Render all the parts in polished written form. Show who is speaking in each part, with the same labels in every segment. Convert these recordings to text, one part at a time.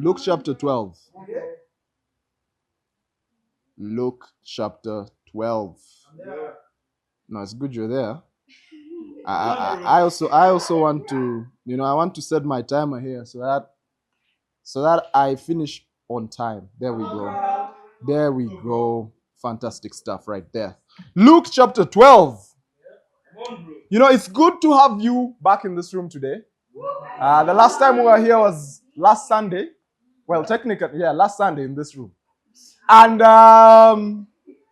Speaker 1: Luke chapter 12. Luke chapter 12. No, it's good you're there. I also want to, I want to set my timer here so that I finish on time. There we go. There we go. Fantastic stuff right there. Luke chapter 12. It's good to have you back in this room today. The last time we were here was last Sunday. Well, technically, last Sunday in this room. And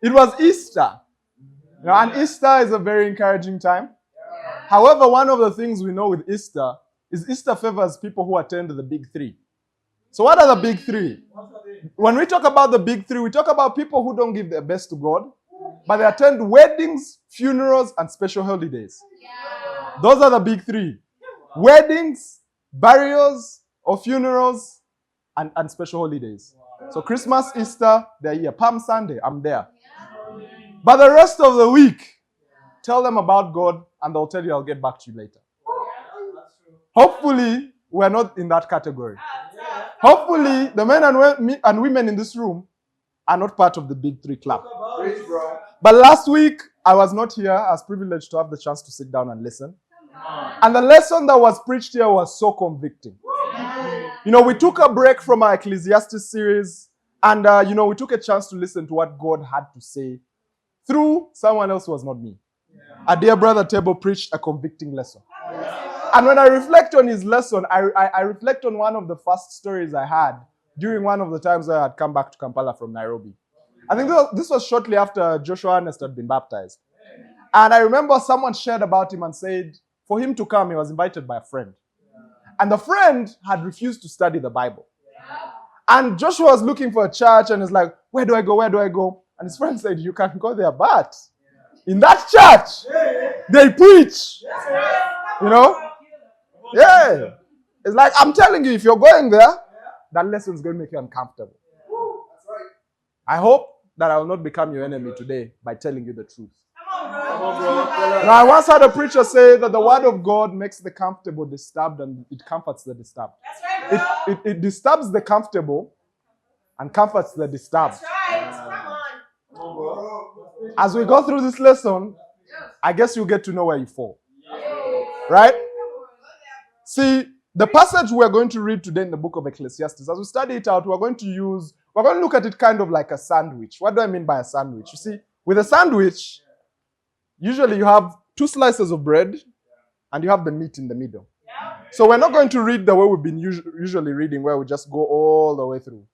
Speaker 1: it was Easter. And Easter is a very encouraging time. However, one of the things we know with Easter is Easter favors people who attend the big three. So what are the big three? When we talk about the big three, we talk about people who don't give their best to God, but they attend weddings, funerals, and special holidays. Those are the big three. Weddings, burials, or funerals, and special holidays. So Christmas, Easter, they're here. Palm Sunday, I'm there. But the rest of the week, tell them about God, and they'll tell you I'll get back to you later. Hopefully, we're not in that category. Hopefully, the men and women in this room are not part of the big three club. But last week, I was not here. I was privileged to have the chance to sit down and listen. And the lesson that was preached here was so convicting. We took a break from our Ecclesiastes series, and we took a chance to listen to what God had to say through someone else who was not me. A dear brother Table preached a convicting lesson. And when I reflect on his lesson, I reflect on one of the first stories I had during one of the times I had come back to Kampala from Nairobi. I think this was shortly after Joshua Ernest had been baptized. And I remember someone shared about him and said, for him to come, he was invited by a friend. And the friend had refused to study the Bible. And Joshua was looking for a church and is like, where do I go? Where do I go? And his friend said, you can go there, but in that church, they preach. Yeah. It's like, I'm telling you, if you're going there, that lesson is going to make you uncomfortable. I hope that I will not become your enemy today by telling you the truth. Now, I once heard a preacher say that the word of God makes the comfortable disturbed and it comforts the disturbed. It disturbs the comfortable and comforts the disturbed. As we go through this lesson, I guess you'll get to know where you fall. Right? See, the passage we're going to read today in the book of Ecclesiastes, as we study it out, we're going to look at it kind of like a sandwich. What do I mean by a sandwich? You see, with a sandwich, usually you have 2 slices of bread and you have the meat in the middle. So we're not going to read the way we've been usually reading, where we just go all the way through.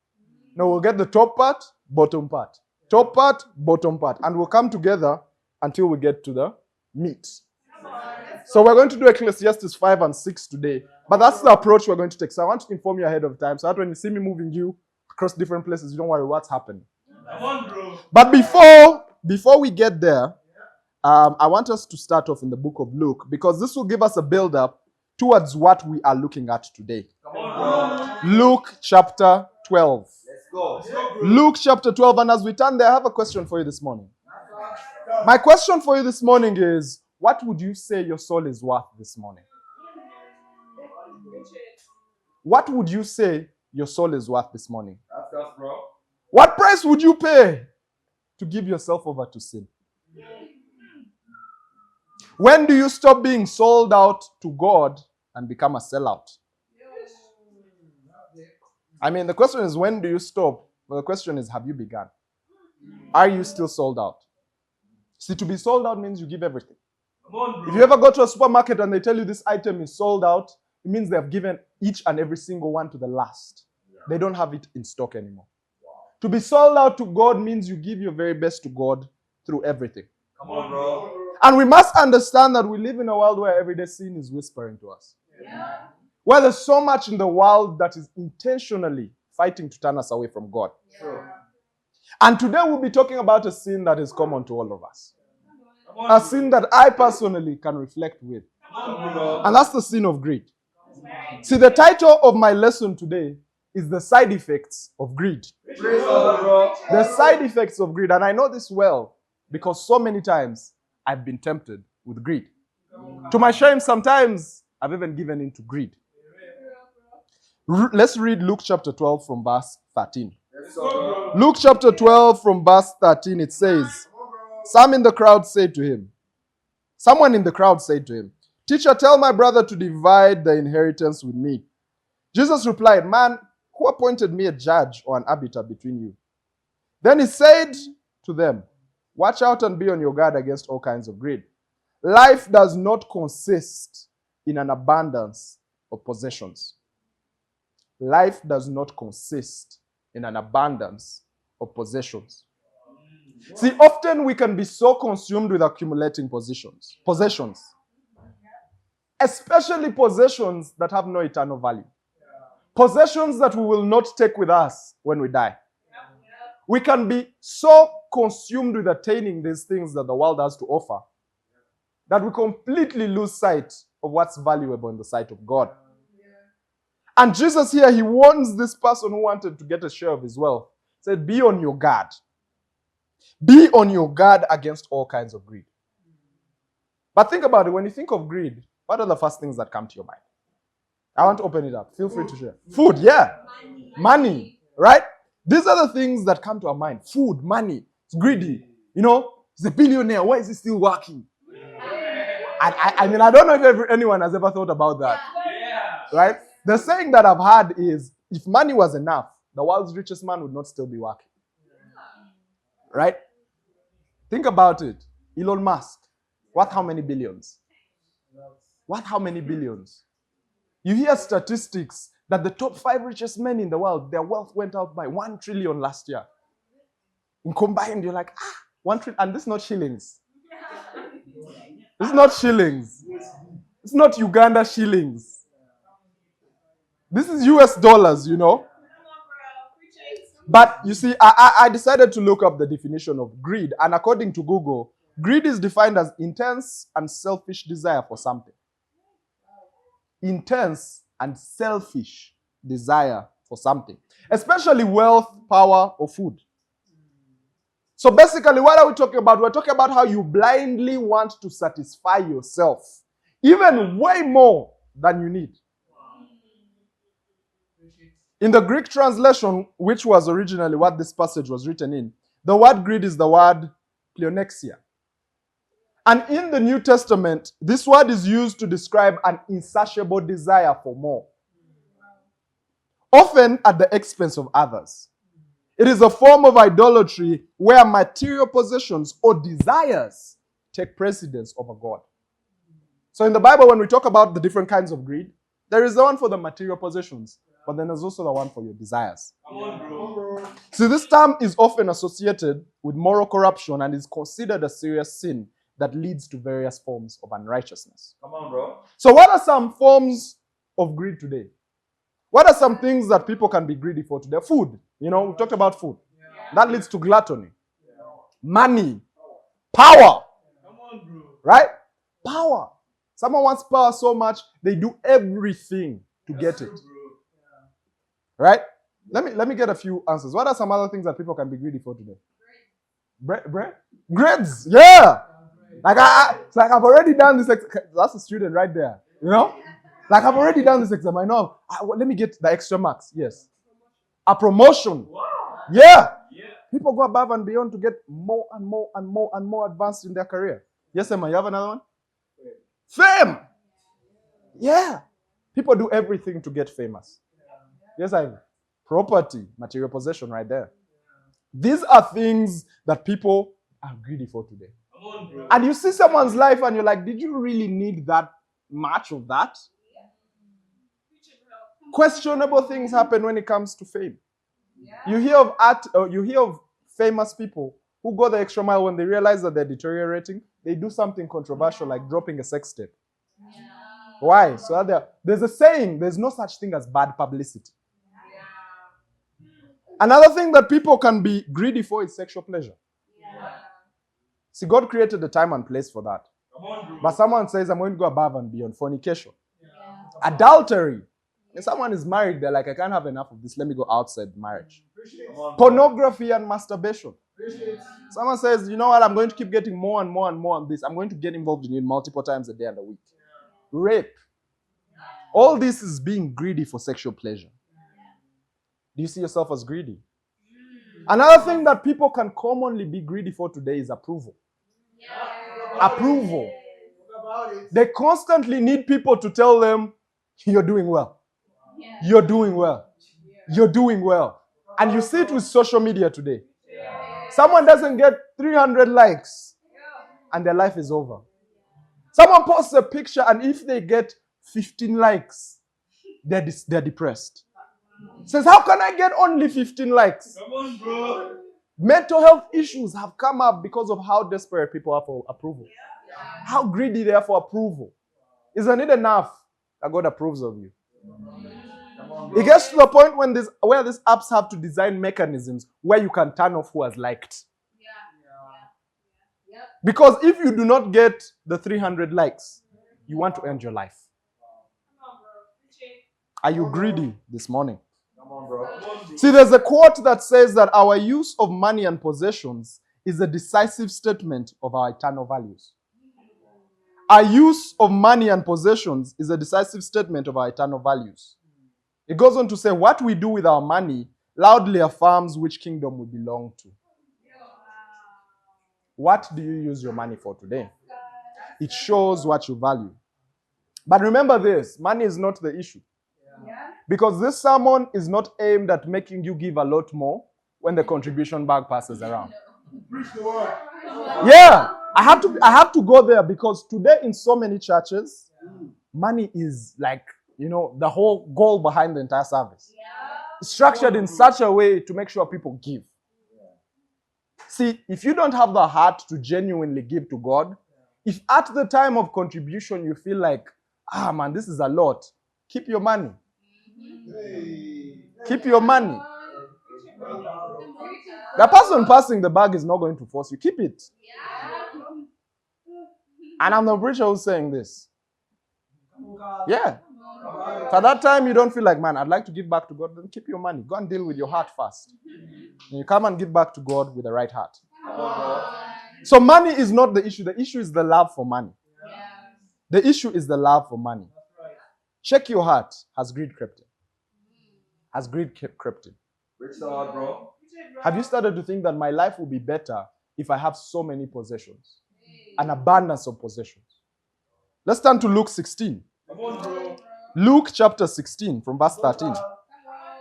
Speaker 1: No, we'll get the top part, bottom part. Top part, bottom part. And we'll come together until we get to the meat. So we're going to do Ecclesiastes 5 and 6 today. But that's the approach we're going to take. So I want to inform you ahead of time, so that when you see me moving you across different places, you don't worry what's happening. But before we get there, I want us to start off in the book of Luke, because this will give us a build-up towards what we are looking at today. Luke chapter 12. Let's go. Luke chapter 12. And as we turn there, I have a question for you this morning. My question for you this morning is, what would you say your soul is worth this morning? What would you say your soul is worth this morning? What price would you pay to give yourself over to sin? When do you stop being sold out to God and become a sellout? I mean, the question is, when do you stop? But the question is, have you begun? Are you still sold out? See, to be sold out means you give everything. If you ever go to a supermarket and they tell you this item is sold out, it means they have given each and every single one to the last. They don't have it in stock anymore. To be sold out to God means you give your very best to God through everything. Come on, bro. And we must understand that we live in a world where everyday sin is whispering to us. Yeah. Where there's so much in the world that is intentionally fighting to turn us away from God. Yeah. And today we'll be talking about a sin that is common to all of us. A sin that I personally can reflect with. And that's the sin of greed. See, the title of my lesson today is the side effects of greed. The side effects of greed. And I know this well because so many times I've been tempted with greed. To my shame, sometimes I've even given in to greed. Let's read Luke chapter 12 from verse 13. Luke chapter 12 from verse 13, it says, Someone in the crowd said to him, Teacher, tell my brother to divide the inheritance with me. Jesus replied, Man, who appointed me a judge or an arbiter between you? Then he said to them, Watch out and be on your guard against all kinds of greed. Life does not consist in an abundance of possessions. Life does not consist in an abundance of possessions. See, often we can be so consumed with accumulating possessions, especially possessions that have no eternal value. Possessions that we will not take with us when we die. We can be so consumed with attaining these things that the world has to offer that we completely lose sight of what's valuable in the sight of God. And Jesus here, he warns this person who wanted to get a share of his wealth. He said, be on your guard. Be on your guard against all kinds of greed. But think about it. When you think of greed, what are the first things that come to your mind? I want to open it up. Feel free to share. Food, yeah. Money, right? These are the things that come to our mind. Food, money. It's greedy. You know, he's a billionaire. Why is he still working? I mean, I don't know if anyone has ever thought about that. Right? The saying that I've heard is, if money was enough, the world's richest man would not still be working. Right? Think about it. Elon Musk. Worth how many billions? Worth how many billions? You hear statistics that the top 5 richest men in the world, their wealth went out by 1 trillion last year. In combined, you're like, 1 trillion. And this is not shillings. This is not shillings. It's not Uganda shillings. This is US dollars, you know. But you see, I decided to look up the definition of greed. And according to Google, greed is defined as intense and selfish desire for something. Intense and selfish desire for something. Especially wealth, power, or food. So basically, what are we talking about? We're talking about how you blindly want to satisfy yourself. Even way more than you need. In the Greek translation, which was originally what this passage was written in, the word greed is the word pleonexia. And in the New Testament, this word is used to describe an insatiable desire for more. Often at the expense of others. It is a form of idolatry where material possessions or desires take precedence over God. So in the Bible, when we talk about the different kinds of greed, there is the one for the material possessions, but then there's also the one for your desires. Come on, bro. See, this term is often associated with moral corruption and is considered a serious sin that leads to various forms of unrighteousness. Come on, bro. So what are some forms of greed today? What are some things that people can be greedy for today? Food. You know, we talked about food. That leads to gluttony. Money. Power. Come on, bro. Right? Power. Someone wants power so much, they do everything to get it. Right? Let me get a few answers. What are some other things that people can be greedy for today? Bread? Grades. Yeah. It's like I've already done this. That's a student right there. You know? Like I've already done this exam. I know. Let me get the extra marks. Yes. A promotion. Wow. Yeah. People go above and beyond to get more and more and more and more advanced in their career. Yes, Emma, you have another one? Fame. Yeah. People do everything to get famous. Yes, I have. Property, material possession right there. These are things that people are greedy for today. Come on, bro. And you see someone's life and you're like, did you really need that much of that? Questionable things happen when it comes to fame. You hear of famous people who go the extra mile when they realize that they're deteriorating. They do something controversial like dropping a sex tape. Why? So there's a saying, there's no such thing as bad publicity. Another thing that people can be greedy for is sexual pleasure. See, God created a time and place for that. But someone says, I'm going to go above and beyond. Fornication. Adultery. If someone is married, they're like, I can't have enough of this. Let me go outside marriage. Pornography and masturbation. Someone says, you know what? I'm going to keep getting more and more and more on this. I'm going to get involved in it multiple times a day and a week. Rape. All this is being greedy for sexual pleasure. Do you see yourself as greedy? Another thing that people can commonly be greedy for today is approval. Approval. They constantly need people to tell them, you're doing well. You're doing well. You're doing well. And you see it with social media today. Someone doesn't get 300 likes and their life is over. Someone posts a picture and if they get 15 likes, they're depressed. Says, how can I get only 15 likes? Come on, bro. Mental health issues have come up because of how desperate people are for approval. How greedy they are for approval. Isn't it enough that God approves of you? It gets to the point where these apps have to design mechanisms where you can turn off who has liked. Because if you do not get the 300 likes, you want to end your life. Are you greedy this morning? See, there's a quote that says that our use of money and possessions is a decisive statement of our eternal values. Our use of money and possessions is a decisive statement of our eternal values. It goes on to say, what we do with our money loudly affirms which kingdom we belong to. What do you use your money for today? It shows what you value. But remember this, money is not the issue. Because this sermon is not aimed at making you give a lot more when the contribution bag passes around. Yeah, I have to go there because today in so many churches, money is like, the whole goal behind the entire service. It's structured in such a way to make sure people give. See, if you don't have the heart to genuinely give to God, if at the time of contribution you feel like, man, this is a lot, keep your money. Keep your money. The person passing the bag is not going to force you. Keep it. And I'm the preacher who's saying this. Yeah. So at that time you don't feel like, man, I'd like to give back to God. Then keep your money. Go and deal with your heart first. And you come and give back to God with the right heart. So money is not the issue. The issue is the love for money. The issue is the love for money. Check your heart. Has greed crept in? Has greed crept in? Bro. Have you started to think that my life will be better if I have so many possessions? An abundance of possessions. Let's turn to Luke 16. Come on, bro. Luke chapter 16 from verse 13.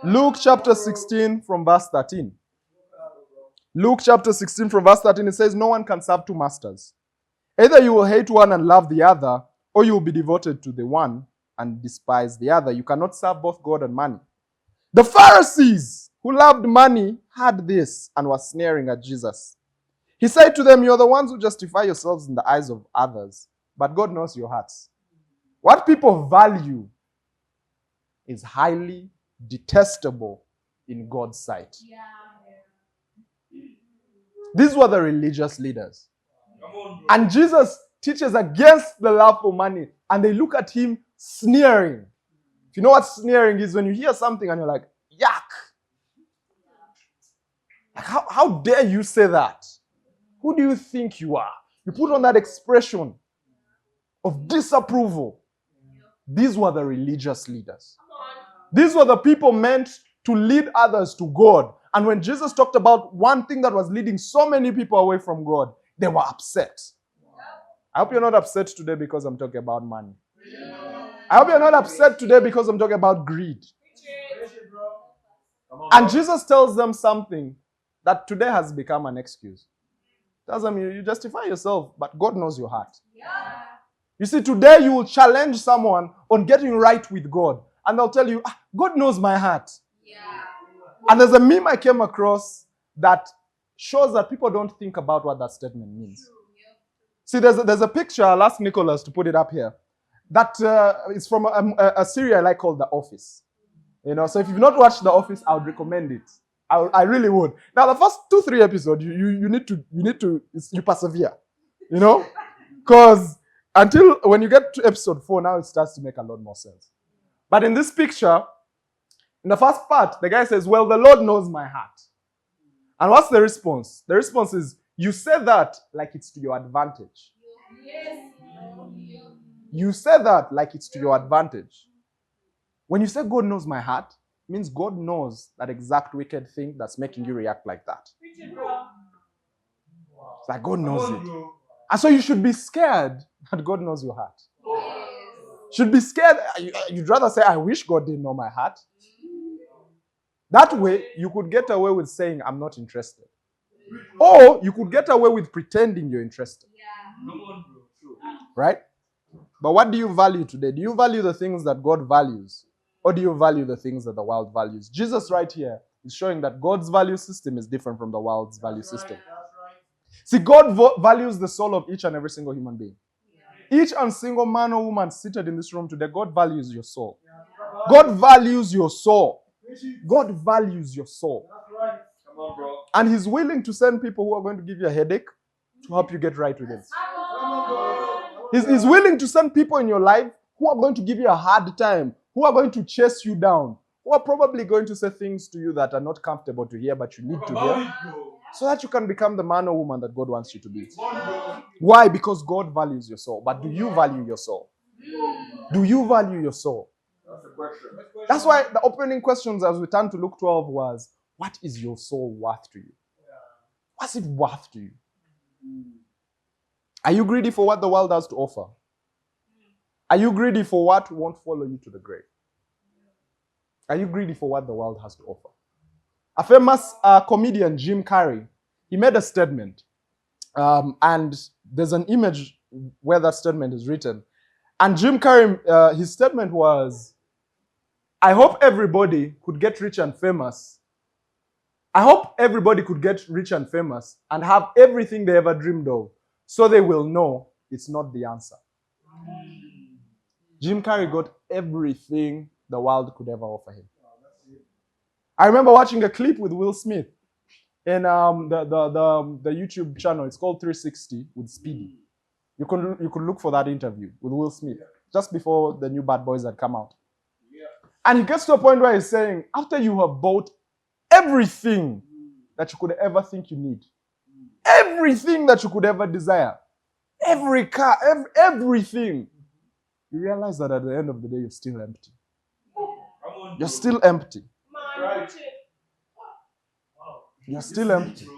Speaker 1: Luke chapter 16 from verse 13. Luke chapter 16 from verse 13, it says, no one can serve two masters. Either you will hate one and love the other, or you will be devoted to the one and despise the other. You cannot serve both God and money. The Pharisees who loved money heard this and were sneering at Jesus. He said to them, you're the ones who justify yourselves in the eyes of others, but God knows your hearts. What people value is highly detestable in God's sight. These were the religious leaders. And Jesus teaches against the love for money, and they look at him sneering. If you know what sneering is, when you hear something and you're like, yuck. Like, how dare you say that? Who do you think you are? You put on that expression of disapproval. These were the religious leaders. These were the people meant to lead others to God. And when Jesus talked about one thing that was leading so many people away from God, they were upset. I hope you're not upset today because I'm talking about money. I hope you're not upset today because I'm talking about greed. And Jesus tells them something that today has become an excuse. Tells them, you justify yourself, but God knows your heart. You see, today you will challenge someone on getting right with God. And they'll tell you, God knows my heart. And there's a meme I came across that shows that people don't think about what that statement means. See, there's a picture, I'll ask Nicholas to put it up here, that is from a series I like called The Office. So if you've not watched The Office, I would recommend it. I really would. Now, the first 2-3 episodes, you need to persevere, because until when you get to episode 4, now it starts to make a lot more sense. But in this picture, in the first part, the guy says, well, the Lord knows my heart. And what's the response? The response is, you say that like it's to your advantage. You say that like it's to your advantage. When you say God knows my heart, it means God knows that exact wicked thing that's making you react like that. It's like God knows it. And so you should be scared that God knows your heart. Should be scared. You'd rather say, I wish God didn't know my heart. That way, you could get away with saying, I'm not interested. Or you could get away with pretending you're interested. Right? But what do you value today? Do you value the things that God values? Or do you value the things that the world values? Jesus right here is showing that God's value system is different from the world's value system. See, God values the soul of each and every single human being. Each and single man or woman seated in this room today, God values your soul. God values your soul. God values your soul. Come on, bro. And He's willing to send people who are going to give you a headache to help you get right with Him. He's willing to send people in your life who are going to give you a hard time, who are going to chase you down, who are probably going to say things to you that are not comfortable to hear, but you need to hear, so that you can become the man or woman that God wants you to be. Why? Because God values your soul. But do you value your soul? Do you value your soul? That's the question. That's why the opening questions as we turn to Luke 12 was, what is your soul worth to you? What's it worth to you? Are you greedy for what the world has to offer? Are you greedy for what won't follow you to the grave? Are you greedy for what the world has to offer? A famous comedian, Jim Carrey, he made a statement. And there's an image where that statement is written. And Jim Carrey, his statement was, I hope everybody could get rich and famous. I hope everybody could get rich and famous and have everything they ever dreamed of, so they will know it's not the answer. Jim Carrey got everything the world could ever offer him. I remember watching a clip with Will Smith in the YouTube channel. It's called 360 with Speedy. You could look for that interview with Will Smith just before the new Bad Boys had come out. And he gets to a point where he's saying, after you have bought everything that you could ever think you need, everything that you could ever desire, every car, everything, you realize that at the end of the day, you're still empty. You're still empty. You're still empty.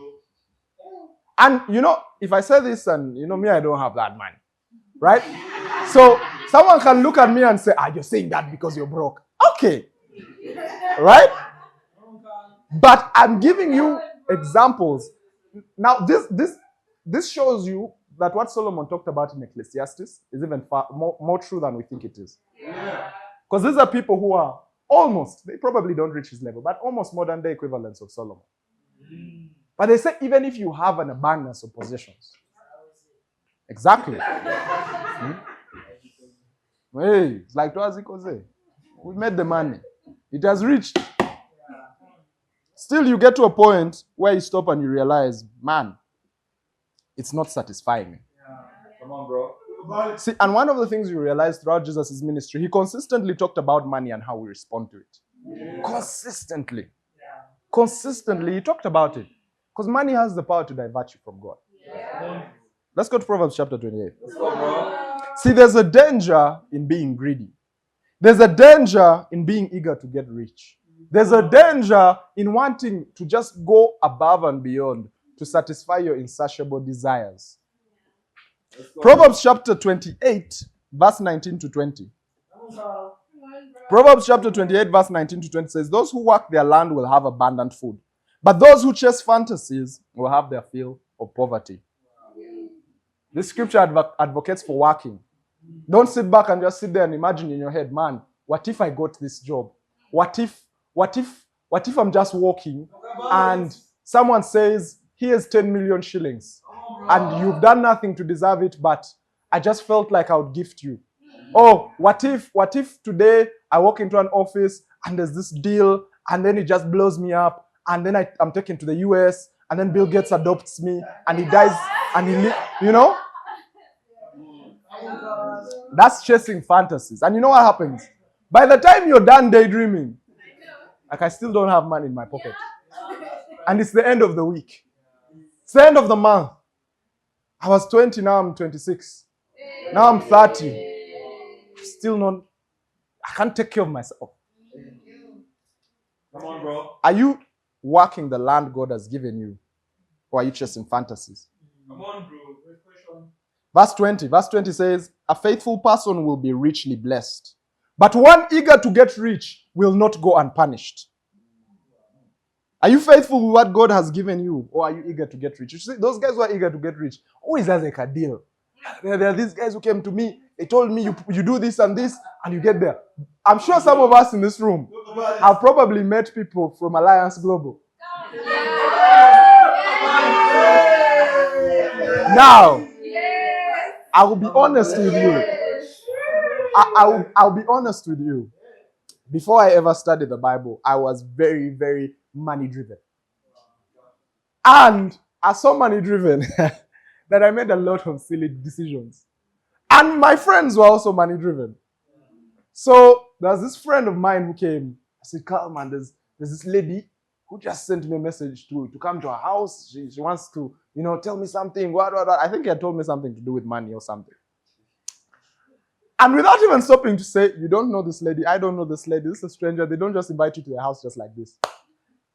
Speaker 1: And if I say this and me, I don't have that money. Right? So someone can look at me and say, you're saying that because you're broke. Okay. Right? But I'm giving you examples. Now, this shows you that what Solomon talked about in Ecclesiastes is even far more true than we think it is. Because these are people who are they probably don't reach his level, but almost modern day equivalents of Solomon. But they say even if you have an abundance of possessions. Exactly. Hey, it's like Toazikoze. We made the money. It has reached. Still, you get to a point where you stop and you realize, man, it's not satisfying me. Come on, bro. See, and one of the things you realize throughout Jesus' ministry, he consistently talked about money and how we respond to it. Consistently. Consistently, he talked about it. Because money has the power to divert you from God. Let's go to Proverbs chapter 28. Let's go, bro. See, there's a danger in being greedy. There's a danger in being eager to get rich. There's a danger in wanting to just go above and beyond to satisfy your insatiable desires. Proverbs chapter 28, verse 19 to 20. Proverbs chapter 28, verse 19 to 20 says, those who work their land will have abundant food, but those who chase fantasies will have their fill of poverty. This scripture advocates for working. Don't sit back and just sit there and imagine in your head, man, what if I got this job? What if I'm just walking and someone says, here's 10 million shillings and you've done nothing to deserve it, but I just felt like I would gift you. Oh, what if today I walk into an office and there's this deal and then it just blows me up and then I'm taken to the US and then Bill Gates adopts me and he dies and That's chasing fantasies. And you know what happens? By the time you're done daydreaming, like I still don't have money in my pocket. And it's the end of the week. It's the end of the month. I was 20, now I'm 26. Now I'm 30. Still not, I can't take care of myself.
Speaker 2: Come on, bro.
Speaker 1: Are you working the land God has given you? Or are you chasing fantasies?
Speaker 2: Come on, bro.
Speaker 1: Verse 20. Verse 20 says, a faithful person will be richly blessed, but one eager to get rich will not go unpunished. Are you faithful with what God has given you, or are you eager to get rich? You see, those guys who are eager to get rich always has like a deal. There are these guys who came to me, they told me you do this, and you get there. I'm sure some of us in this room have probably met people from Alliance Global. Now, I will be honest with you. I'll be honest with you. Before I ever studied the Bible, I was very, very money driven. And I so money driven that I made a lot of silly decisions. And my friends were also money driven. So there's this friend of mine who came. I said, "Carl, man, there's this lady who just sent me a message to come to her house. She wants to, tell me something. What. I think he had told me something to do with money or something. And without even stopping to say, you don't know this lady, I don't know this lady, this is a stranger, they don't just invite you to their house just like this.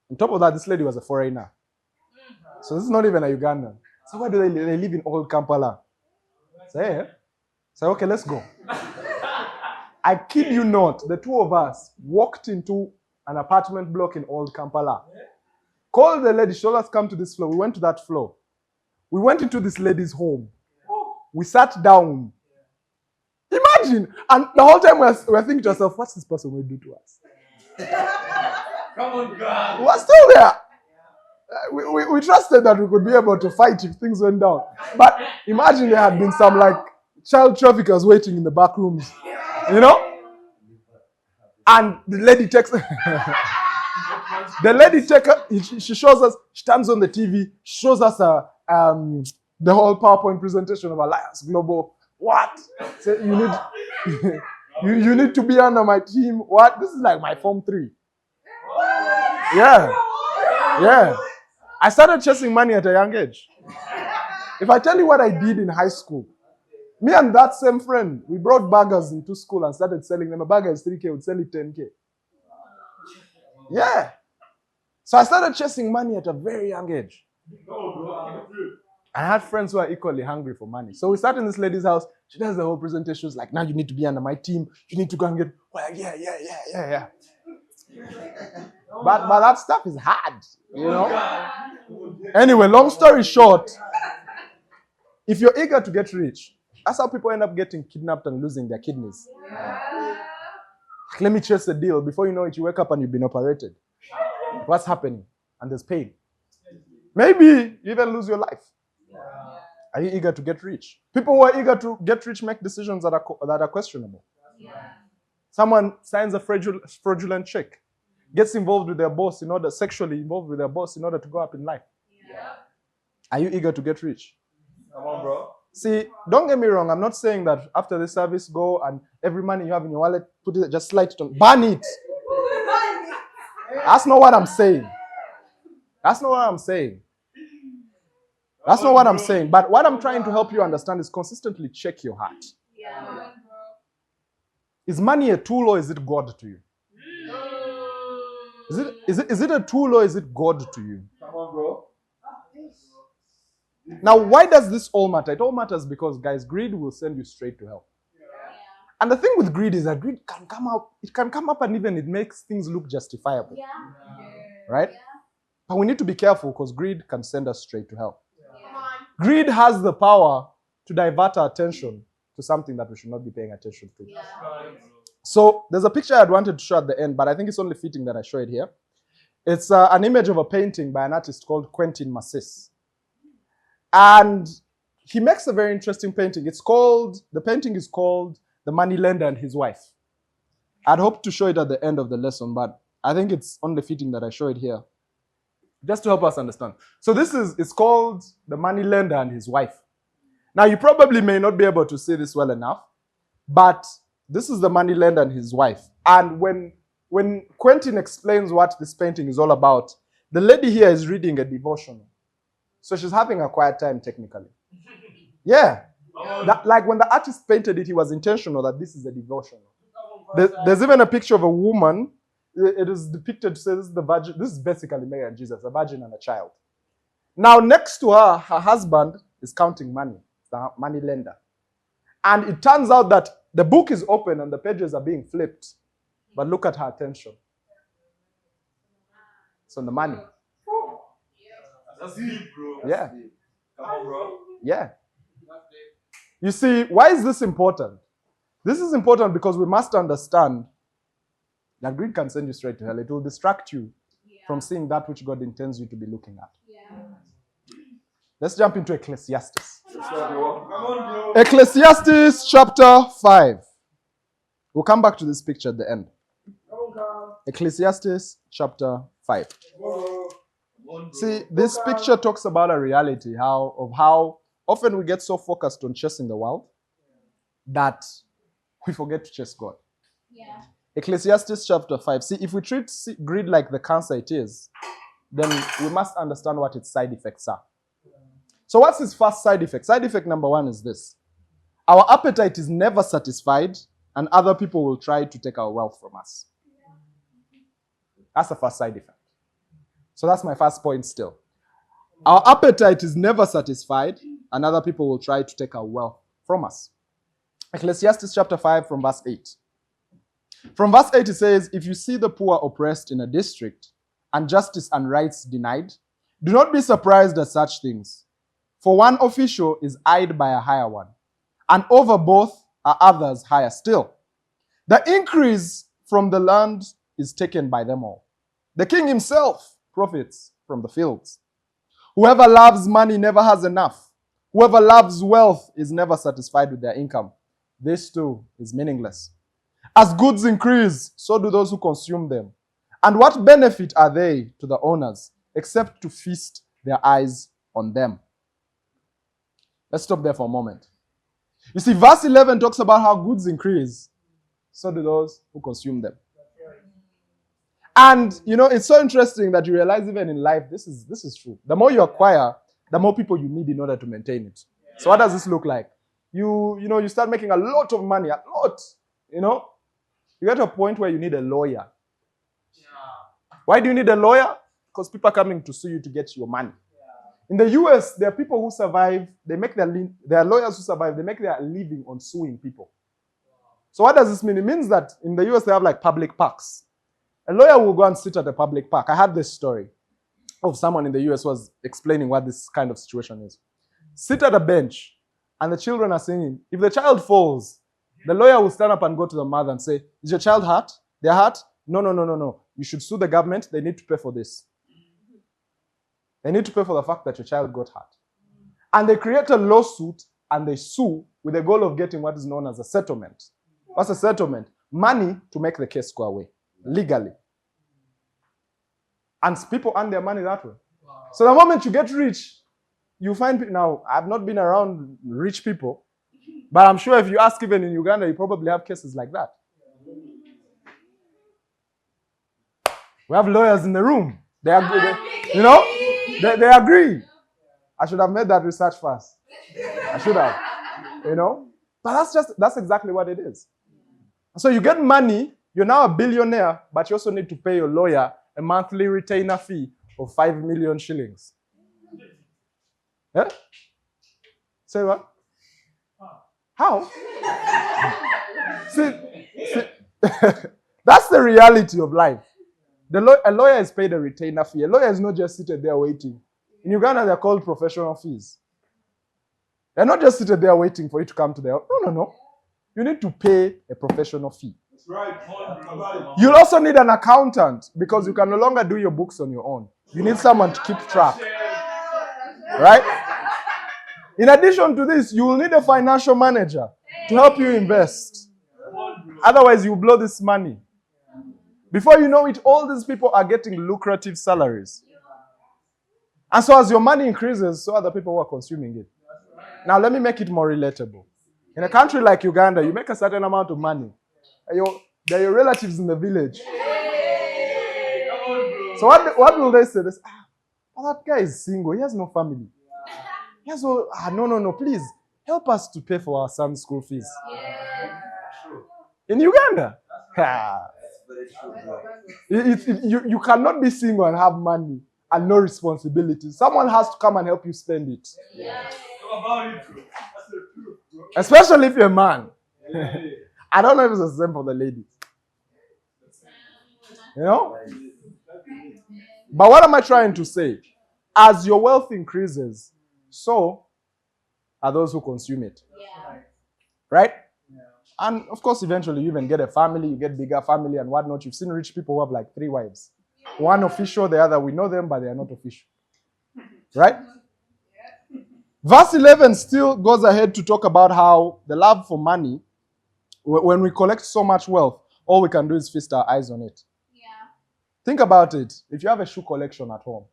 Speaker 1: On top of that, this lady was a foreigner. So this is not even a Ugandan. So where do they live? They live in Old Kampala. Say, okay, let's go. I kid you not, the two of us walked into an apartment block in Old Kampala. Called the lady, she told us come to this floor. We went to that floor. We went into this lady's home. We sat down. Imagine, and the whole time we're thinking to ourselves, what's this person will do to us?
Speaker 2: Come on, God.
Speaker 1: We're still there. We trusted that we could be able to fight if things went down. But imagine there had been some child traffickers waiting in the back rooms, And the lady takes, she shows us, she turns on the TV, shows us the whole PowerPoint presentation of Alliance Global. What? So you need you need to be under my team. What? This is like my Form 3. Yeah. I started chasing money at a young age. If I tell you what I did in high school, me and that same friend, we brought burgers into school and started selling them. A burger is 3K, we'd sell it 10K. Yeah. So I started chasing money at a very young age. I had friends who are equally hungry for money. So we sat in this lady's house. She does the whole presentation. She was like, now you need to be under my team. You need to go and get, yeah. But that stuff is hard, Anyway, long story short, if you're eager to get rich, that's how people end up getting kidnapped and losing their kidneys. Let me chase the deal. Before you know it, you wake up and you've been operated. What's happening? And there's pain. Maybe you even lose your life. Are you eager to get rich? People who are eager to get rich make decisions that are questionable. Someone signs a fraudulent check, gets involved with their boss sexually involved with their boss in order to go up in life. Are you eager to get rich?
Speaker 2: Come on, bro.
Speaker 1: See, don't get me wrong. I'm not saying that after the service, go and every money you have in your wallet, put it, just slide it on, burn it. That's not what I'm saying. That's not what I'm saying. But what I'm trying to help you understand is consistently check your heart. Is money a tool or is it God to you? Is it a tool or is it God to you?
Speaker 2: Come on, bro.
Speaker 1: Now, why does this all matter? It all matters because, guys, greed will send you straight to hell. And the thing with greed is that greed can come up. It can come up and even it makes things look justifiable. Right? But we need to be careful because greed can send us straight to hell. Greed has the power to divert our attention to something that we should not be paying attention to. So there's a picture I'd wanted to show at the end, but I think it's only fitting that I show it here. It's an image of a painting by an artist called Quentin Massis. And he makes a very interesting painting. The painting is called The Moneylender and His Wife. I'd hoped to show it at the end of the lesson, but I think it's only fitting that I show it here, just to help us understand. So it's called The Moneylender and His Wife. Now, you probably may not be able to see this well enough, but this is the moneylender and his wife. And when Quentin explains what this painting is all about, the lady here is reading a devotional. So she's having a quiet time, technically. Yeah. Like when the artist painted it, he was intentional that this is a devotional. There's even a picture of a woman it is depicted to say this is the virgin. This is basically Mary and Jesus, a virgin and a child. Now, next to her, her husband is counting money, the money lender. And it turns out that the book is open and the pages are being flipped. But look at her attention. It's on the money.
Speaker 2: That's deep, bro.
Speaker 1: Yeah.
Speaker 2: Come on, bro.
Speaker 1: Yeah. You see, why is this important? This is important because we must understand that greed can send you straight to hell. It will distract you from seeing that which God intends you to be looking at. Let's jump into Ecclesiastes.
Speaker 2: Come on, bro.
Speaker 1: Ecclesiastes chapter 5. We'll come back to this picture at the end. Ecclesiastes chapter 5. See, this picture talks about a reality of how often we get so focused on chasing the world that we forget to chase God.
Speaker 3: Yeah.
Speaker 1: Ecclesiastes chapter 5. See, if we treat greed like the cancer it is, then we must understand what its side effects are. So what's its first side effect? Side effect number 1 is this. Our appetite is never satisfied, and other people will try to take our wealth from us. That's the first side effect. So that's my first point still. Our appetite is never satisfied, and other people will try to take our wealth from us. Ecclesiastes chapter 5 from verse 8. From verse 8 it says, if you see the poor oppressed in a district, and justice and rights denied, do not be surprised at such things. For one official is eyed by a higher one, and over both are others higher still. The increase from the land is taken by them all. The king himself profits from the fields. Whoever loves money never has enough. Whoever loves wealth is never satisfied with their income. This too is meaningless. As goods increase, so do those who consume them. And what benefit are they to the owners, except to feast their eyes on them? Let's stop there for a moment. You see, verse 11 talks about how goods increase, so do those who consume them. And, it's so interesting that you realize even in life, this is true. The more you acquire, the more people you need in order to maintain it. So what does this look like? You start making a lot of money, a lot, You get to a point where you need a lawyer. Why do you need a lawyer? Because people are coming to sue you to get your money. In the US, there are people who survive, there are lawyers who survive, they make their living on suing people. So what does this mean? It means that in the US, they have like public parks. A lawyer will go and sit at a public park. I had this story of someone in the US was explaining what this kind of situation is. Sit at a bench, and the children are singing. If the child falls, the lawyer will stand up and go to the mother and say, is your child hurt? They're hurt? No. You should sue the government. They need to pay for this. They need to pay for the fact that your child got hurt. And they create a lawsuit and they sue with the goal of getting what is known as a settlement. What's a settlement? Money to make the case go away, legally. And people earn their money that way. Wow. So the moment you get rich, you find people. Now, I've not been around rich people, but I'm sure if you ask even in Uganda, you probably have cases like that. We have lawyers in the room. They agree. They agree. I should have made that research first. I should have. But that's exactly what it is. So you get money, you're now a billionaire, but you also need to pay your lawyer a monthly retainer fee of 5 million shillings. Yeah? Say what? How? see, that's the reality of life. A lawyer is paid a retainer fee. A lawyer is not just seated there waiting. In Uganda, they're called professional fees. They're not just seated there waiting for you to come to their... No. You need to pay a professional fee.
Speaker 2: That's right.
Speaker 1: You'll also need an accountant because you can no longer do your books on your own. You need someone to keep track. Right? In addition to this, you will need a financial manager to help you invest. Otherwise, you blow this money. Before you know it, all these people are getting lucrative salaries. And so as your money increases, so are the people who are consuming it. Now, let me make it more relatable. In a country like Uganda, you make a certain amount of money. There are your relatives in the village. So what will they say? They say, that guy is single. He has no family. He has no, please, help us to pay for our son's school fees. In Uganda. You cannot be single and have money and no responsibilities. Someone has to come and help you spend it.
Speaker 2: Talk about it, bro. That's the truth, bro.
Speaker 1: Especially if you're a man. I don't know if it's the same for the ladies. You know? But what am I trying to say? As your wealth increases, so are those who consume it. Right? And of course, eventually you even get a family, you get bigger family and whatnot. You've seen rich people who have like 3 wives. One official, the other, we know them, but they are not official. Right? Verse 11 still goes ahead to talk about how the love for money, when we collect so much wealth, all we can do is feast our eyes on it. Think about it. If you have a shoe collection at home,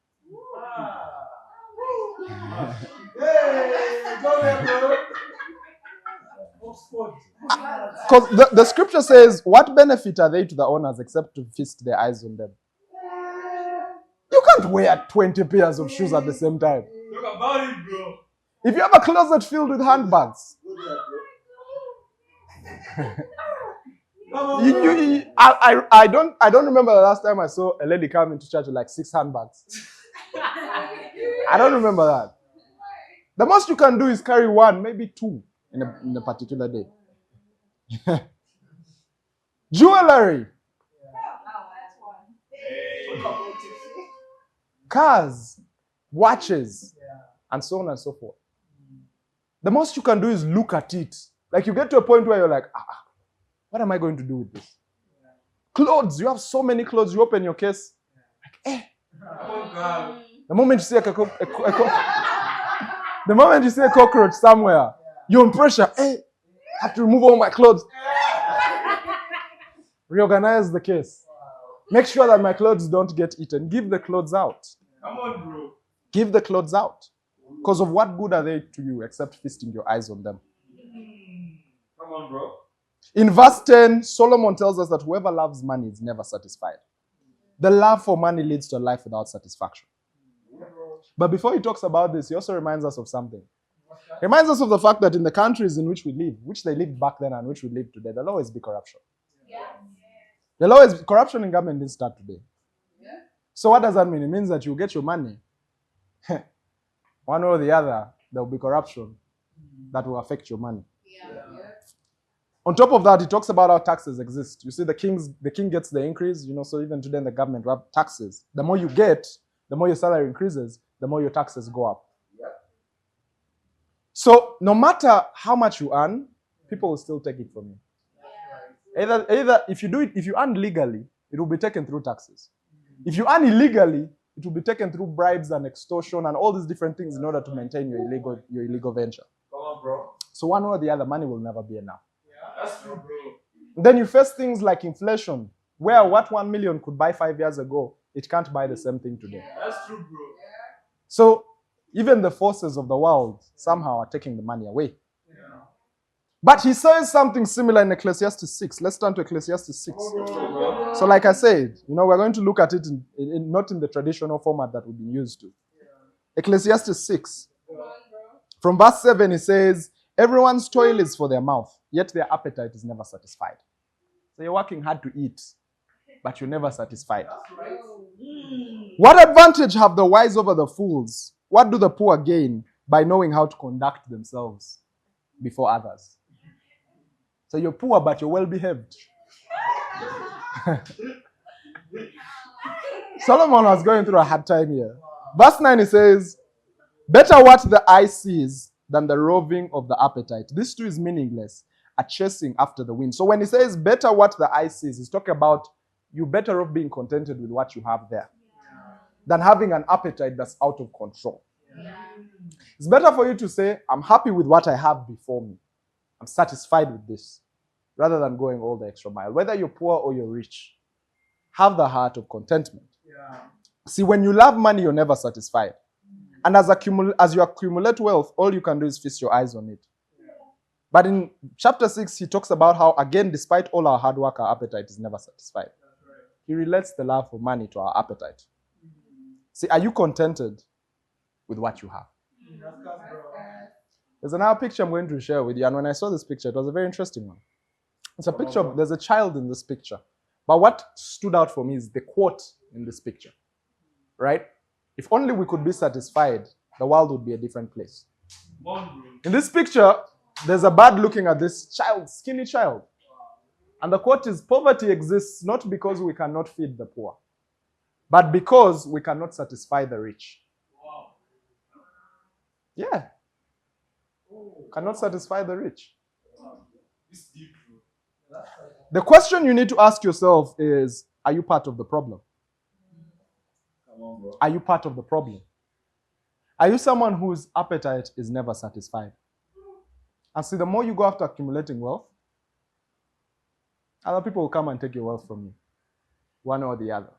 Speaker 1: because the scripture says, what benefit are they to the owners except to feast their eyes on them? You can't wear 20 pairs of shoes at the same time.
Speaker 2: Talk about it, bro.
Speaker 1: If you have a closet filled with handbags, I don't remember the last time I saw a lady come into church with like 6 handbags. I don't remember that. The most you can do is carry 1, maybe 2 in a particular day. Jewelry, cars, watches, and so on and so forth. The most you can do is look at it. Like you get to a point where you're like, what am I going to do with this? Clothes, you have so many clothes. You open your case, like,
Speaker 2: Oh, God.
Speaker 1: The moment you see the moment you see a cockroach somewhere, you're in pressure. I have to remove all my clothes. Reorganize the case. Make sure that my clothes don't get eaten. Give the clothes out.
Speaker 2: Come on, bro.
Speaker 1: Give the clothes out. Because of what good are they to you except feasting your eyes on them?
Speaker 2: Come on, bro.
Speaker 1: In verse 10, Solomon tells us that whoever loves money is never satisfied. The love for money leads to a life without satisfaction. But before he talks about this, he also reminds us of something. He reminds us of the fact that in the countries in which we live, which they lived back then and which we live today, there'll always be corruption. Corruption in government didn't start today. So what does that mean? It means that you get your money. One way or the other, there will be corruption that will affect your money. On top of that, he talks about how taxes exist. You see, the king gets the increase, so even today in the government, we have taxes. The more you get, the more your salary increases, the more your taxes go up. So no matter how much you earn, people will still take it from you. Either if you earn legally, it will be taken through taxes. If you earn illegally, it will be taken through bribes and extortion and all these different things in order to maintain your illegal venture.
Speaker 2: Come on, bro.
Speaker 1: So one way or the other, money will never be enough.
Speaker 2: That's true, bro.
Speaker 1: Then you face things like inflation, where what 1 million could buy 5 years ago, it can't buy the same thing today.
Speaker 2: That's true, bro.
Speaker 1: So even the forces of the world somehow are taking the money away. But he says something similar in Ecclesiastes 6. Let's turn to Ecclesiastes 6. So like I said, we're going to look at it not in the traditional format that we've been used to. Ecclesiastes 6. From verse 7, he says, everyone's toil is for their mouth, yet their appetite is never satisfied. So you're working hard to eat, but you're never satisfied. What advantage have the wise over the fools? What do the poor gain by knowing how to conduct themselves before others? So you're poor, but you're well behaved. Solomon was going through a hard time here. Verse 9, he says, better what the eye sees than the roving of the appetite. This too is meaningless, a chasing after the wind. So when he says better what the eye sees, he's talking about you better off being contented with what you have there than having an appetite that's out of control. It's better for you to say, I'm happy with what I have before me. I'm satisfied with this, rather than going all the extra mile. Whether you're poor or you're rich, have the heart of contentment. See, when you love money, you're never satisfied. And as you accumulate wealth, all you can do is feast your eyes on it. But in chapter 6, he talks about how, again, despite all our hard work, our appetite is never satisfied. He relates the love for money to our appetite. See, are you contented with what you have? There's another picture I'm going to share with you. And when I saw this picture, it was a very interesting one. It's a picture there's a child in this picture. But what stood out for me is the quote in this picture, right? If only we could be satisfied, the world would be a different place. In this picture, there's a bird looking at this child, skinny child. And the quote is, poverty exists not because we cannot feed the poor, but because we cannot satisfy the rich. Yeah. Cannot satisfy the rich. The question you need to ask yourself is, are you part of the problem? Are you part of the problem? Are you someone whose appetite is never satisfied? And see, the more you go after accumulating wealth, other people will come and take your wealth from you, one or the other.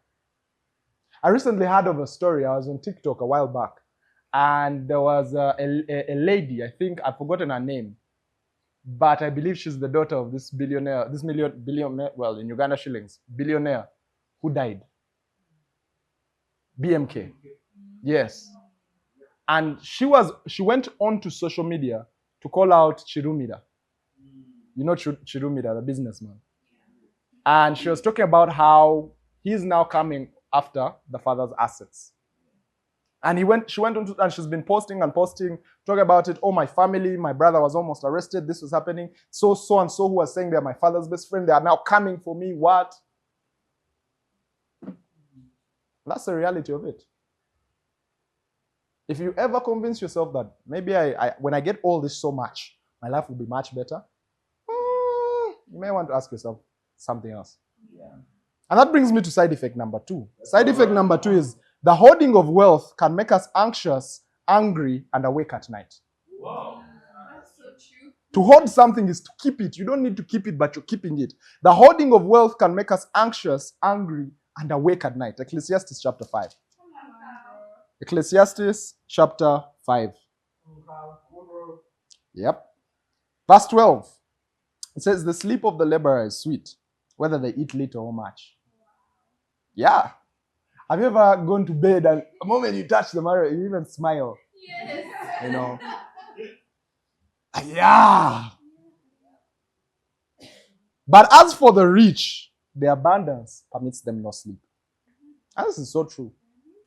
Speaker 1: I recently heard of a story. I was on TikTok a while back, and there was a lady, I think I've forgotten her name, but I believe she's the daughter of this billionaire, well, in Uganda shillings, billionaire who died. BMK. Yes. And she went on to social media to call out Chirumira. You know Chirumira, the businessman. And she was talking about how he's now coming after the father's assets. And she went on to, and she's been posting, talking about it. Oh, my family, my brother was almost arrested. This was happening. So and so who was saying they're my father's best friend, they are now coming for me. What? That's the reality of it. If you ever convince yourself that maybe when I get all this so much, my life will be much better, you may want to ask yourself something else. Yeah. And that brings me to side effect number 2. Side effect number 2 is the hoarding of wealth can make us anxious, angry, and awake at night.
Speaker 2: Wow. That's so
Speaker 1: true. To hoard something is to keep it. You don't need to keep it, but you're keeping it. The hoarding of wealth can make us anxious, angry, and awake at night. Ecclesiastes chapter 5. Ecclesiastes chapter 5. Yep. Verse 12. It says, the sleep of the laborer is sweet, whether they eat little or much. Yeah. Have you ever gone to bed and the moment you touch the mirror, you even smile?
Speaker 2: Yes.
Speaker 1: You know? Yeah. But as for the rich, their abundance permits them no sleep. And this is so true.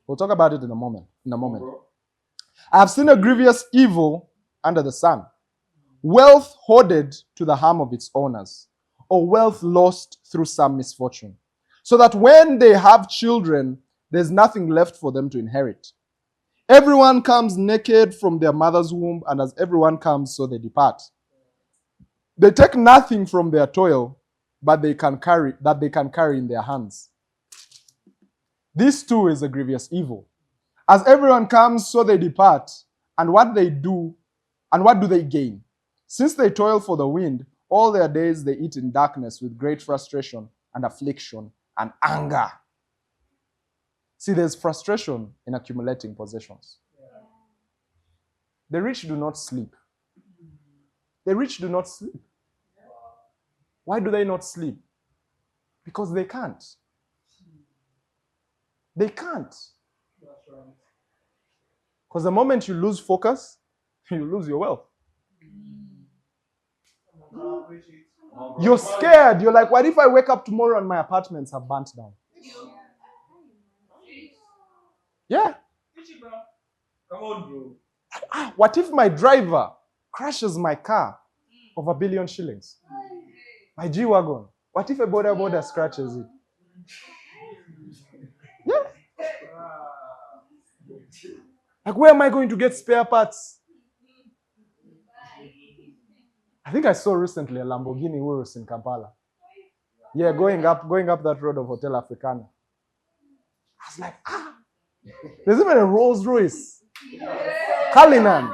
Speaker 1: We'll talk about it in a moment. I have seen a grievous evil under the sun. Wealth hoarded to the harm of its owners, or wealth lost through some misfortune, so that when they have children, there's nothing left for them to inherit. Everyone comes naked from their mother's womb, and as everyone comes, so they depart. They take nothing from their toil, but they can carry in their hands. This too is a grievous evil. As everyone comes, so they depart, and what do they gain? Since they toil for the wind, all their days they eat in darkness with great frustration and affliction and anger. See, there's frustration in accumulating possessions. The rich do not sleep. The rich do not sleep. Why do they not sleep? Because they can't. They can't. Because the moment you lose focus, you lose your wealth. You're scared. You're like, what if I wake up tomorrow and my apartments have burnt down? Yeah.
Speaker 2: Come on, bro.
Speaker 1: What if my driver crashes my car of $1 billion shillings? My G-Wagon. What if a border scratches it? Yeah. Like, where am I going to get spare parts? I think I saw recently a Lamborghini Urus in Kampala. Yeah, going up that road of Hotel Africana. I was like, there's even a Rolls Royce. Cullinan.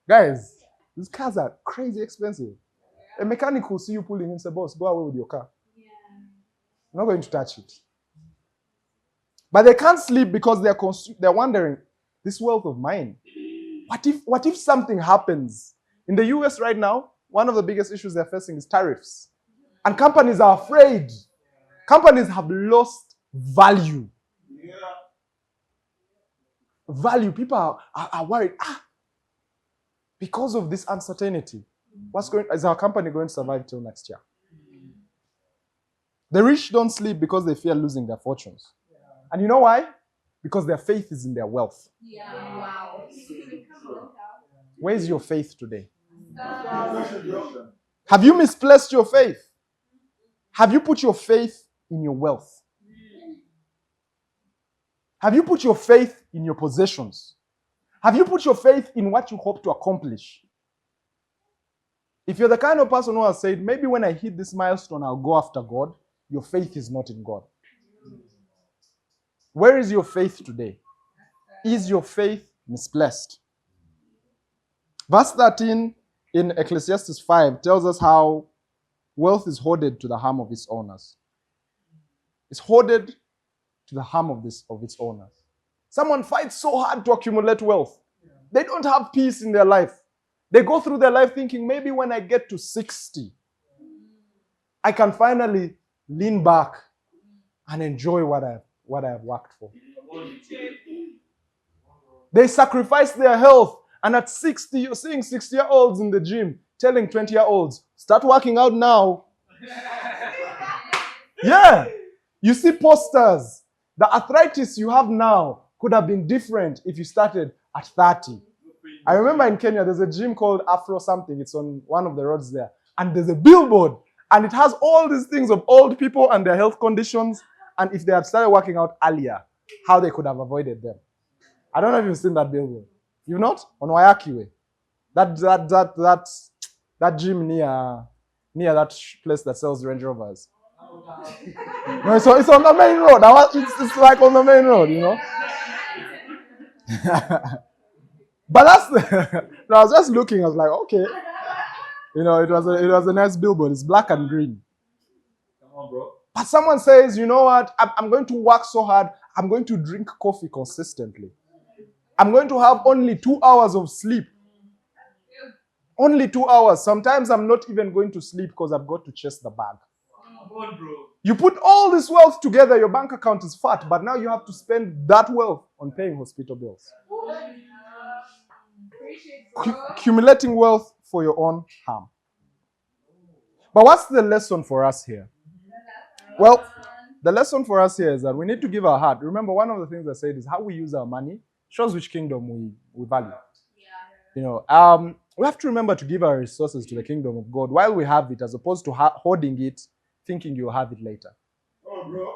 Speaker 1: Guys, these cars are crazy expensive. A mechanic will see you pulling in, say, boss, go away with your car. I'm not going to touch it. But they can't sleep because they're wondering, this wealth of mine, what if something happens? In the US right now, one of the biggest issues they're facing is tariffs. And companies are afraid. Companies have lost value.
Speaker 2: Yeah.
Speaker 1: Value. People are worried. Because of this uncertainty, is our company going to survive till next year? The rich don't sleep because they fear losing their fortunes. And you know why? Because their faith is in their wealth.
Speaker 3: Yeah. Wow.
Speaker 1: Where is your faith today? Have you misplaced your faith? Have you put your faith in your wealth? Have you put your faith in your possessions? Have you put your faith in what you hope to accomplish? If you're the kind of person who has said, maybe when I hit this milestone, I'll go after God, your faith is not in God. Where is your faith today? Is your faith misplaced? Verse 13 in Ecclesiastes 5 tells us how wealth is hoarded to the harm of its owners. It's hoarded to the harm of its owners. Someone fights so hard to accumulate wealth. They don't have peace in their life. They go through their life thinking, maybe when I get to 60, I can finally lean back and enjoy what I have worked for. They sacrifice their health, and at 60, you're seeing 60-year-olds in the gym telling 20-year-olds, start working out now. Yeah. You see posters. The arthritis you have now could have been different if you started at 30. I remember in Kenya, there's a gym called Afro something. It's on one of the roads there. And there's a billboard. And it has all these things of old people and their health conditions. And if they had started working out earlier, how they could have avoided them. I don't know if you've seen that billboard. You've not? On Wayaki Way. That gym near that place that sells Range Rovers. No, it's on the main road. It's like on the main road, you know. But no, I was just looking. I was like, okay, you know, it was a nice billboard. It's black and green.
Speaker 2: Come on, bro.
Speaker 1: But someone says, you know what? I'm going to work so hard. I'm going to drink coffee consistently. I'm going to have only 2 hours of sleep. Only 2 hours. Sometimes I'm not even going to sleep because I've got to chase the bag.
Speaker 2: Come on, bro.
Speaker 1: You put all this wealth together, your bank account is fat, but now you have to spend that wealth on paying hospital bills. Accumulating wealth for your own harm. But what's the lesson for us here? Well, the lesson for us here is that we need to give our heart. Remember, one of the things I said is how we use our money shows which kingdom we value. You know, we have to remember to give our resources to the kingdom of God while we have it, as opposed to hoarding it, thinking you'll have it later.
Speaker 2: Oh, bro.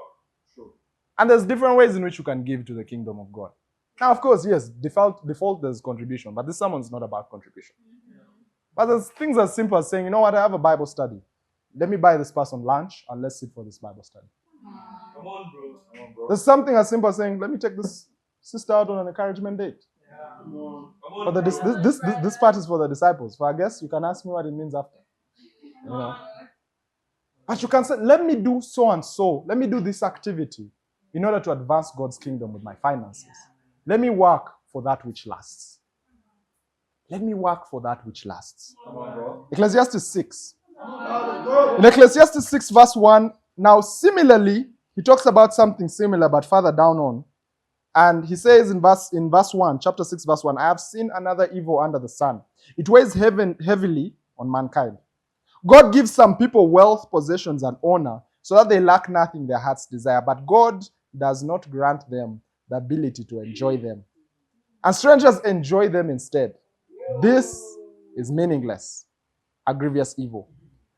Speaker 2: Sure.
Speaker 1: And there's different ways in which you can give to the kingdom of God. Now, of course, yes, default there's contribution, but this sermon's not about contribution. But there's things as simple as saying, you know what, I have a Bible study. Let me buy this person lunch and let's sit for this Bible study.
Speaker 2: Come on, bro. Come on, bro.
Speaker 1: There's something as simple as saying, let me take this sister out on an encouragement date.
Speaker 2: Yeah. Come on.
Speaker 1: But this part is for the disciples. For I guess you can ask me what it means after. You know. But you can say, let me do so and so. Let me do this activity in order to advance God's kingdom with my finances. Let me work for that which lasts. Let me work for that which lasts.
Speaker 2: Come on, bro.
Speaker 1: Ecclesiastes 6. In Ecclesiastes 6 verse 1, now similarly, he talks about something similar but further down on. And he says in verse 1, chapter 6 verse 1, I have seen another evil under the sun. It weighs heavily on mankind. God gives some people wealth, possessions, and honor so that they lack nothing their hearts desire. But God does not grant them the ability to enjoy them. And strangers enjoy them instead. This is meaningless, a grievous evil.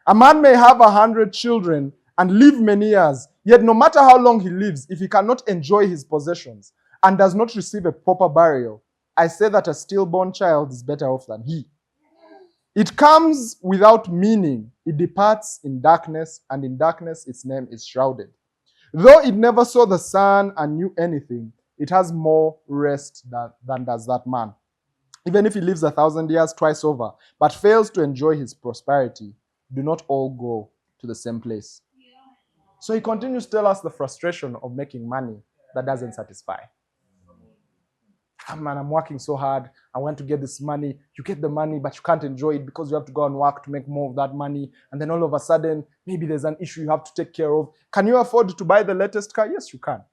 Speaker 1: A man may have 100 children and live many years, yet no matter how long he lives, if he cannot enjoy his possessions and does not receive a proper burial, I say that a stillborn child is better off than he. It comes without meaning. It departs in darkness, and in darkness its name is shrouded. Though it never saw the sun and knew anything, it has more rest than does that man. Even if he lives 1,000 years twice over, but fails to enjoy his prosperity, do not all go to the same place. So he continues to tell us the frustration of making money that doesn't satisfy. Oh man, I'm working so hard. I want to get this money. You get the money, but you can't enjoy it because you have to go and work to make more of that money. And then all of a sudden, maybe there's an issue you have to take care of. Can you afford to buy the latest car? Yes, you can.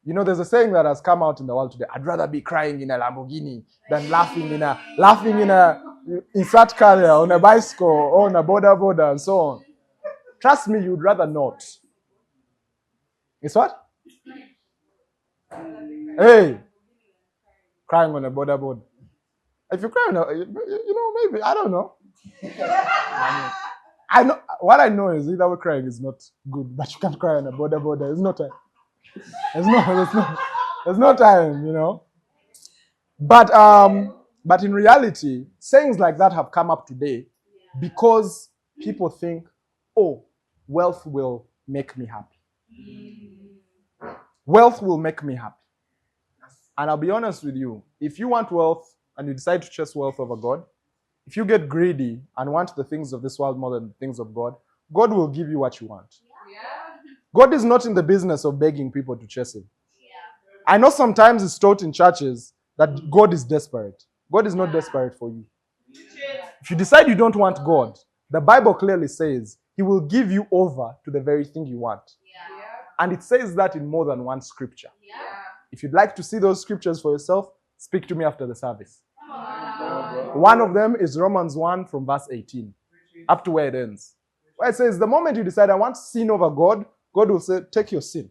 Speaker 1: You know, there's a saying that has come out in the world today. I'd rather be crying in a Lamborghini than laughing in a insert car there, on a bicycle or on a boda and so on. Trust me, you'd rather not. It's what? Hey, crying on a board. If you cry on a, maybe, I don't know. I know what I know is either way crying is not good, but you can't cry on a border. There's no time. There's no time. But in reality, sayings like that have come up today because people think, oh, wealth will make me happy. Wealth will make me happy. And I'll be honest with you, if you want wealth and you decide to chase wealth over God, if you get greedy and want the things of this world more than the things of God, God will give you what you want. God is not in the business of begging people to chase him. I know sometimes it's taught in churches that God is desperate. God is not desperate for you. If you decide you don't want God, the Bible clearly says he will give you over to the very thing you want. And it says that in more than one scripture. If you'd like to see those scriptures for yourself, speak to me after the service. One of them is Romans 1 from verse 18 up to where it ends. Where it says, the moment you decide I want sin over God, God will say, take your sin.